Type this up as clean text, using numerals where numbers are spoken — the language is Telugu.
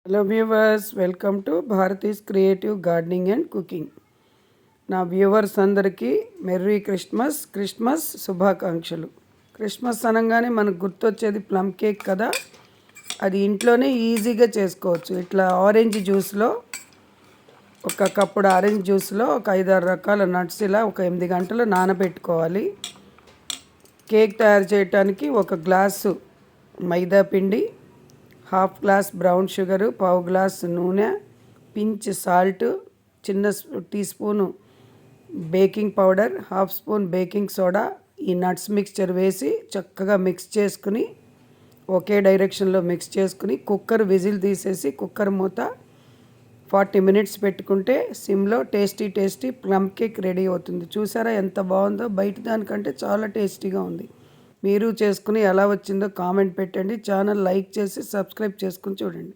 Hello viewers, welcome to Bharati's creative gardening and cooking. నా వ్యూవర్స్ అందరికీ మెర్రీ క్రిస్మస్ శుభాకాంక్షలు. క్రిస్మస్ అనగానే మనకు గుర్తొచ్చేది ప్లమ్ కేక్ కదా. అది ఇంట్లోనే ఈజీగా చేసుకోవచ్చు. ఇట్లా ఆరెంజ్ జ్యూస్లో ఒక కప్పుడు ఆరెంజ్ జ్యూస్లో ఒక 5-6 రకాల నట్స్ ఇలా ఒక 8 గంటలు నానబెట్టుకోవాలి. కేక్ తయారు చేయడానికి ఒక గ్లాసు మైదా పిండి, హాఫ్ గ్లాస్ బ్రౌన్ షుగరు, పావు గ్లాస్ నూనె, పించ్ సాల్ట్, చిన్న teaspoon baking powder, half spoon baking soda, ఈ నట్స్ మిక్స్చర్ వేసి చక్కగా మిక్స్ చేసుకుని ఒకే డైరెక్షన్లో మిక్స్ చేసుకుని కుక్కర్ విజిల్ తీసేసి కుక్కర్ మూత 40 మినిట్స్ పెట్టుకుంటే సిమ్లో టేస్టీ ప్లమ్ కేక్ రెడీ అవుతుంది. చూసారా ఎంత బాగుందో? బయట దానికంటే చాలా టేస్టీగా ఉంది. మీరు చేసుకుని ఎలా వచ్చిందో కామెంట్ పెట్టండి. ఛానల్ లైక్ చేసి సబ్స్క్రైబ్ చేసుకుని చూడండి.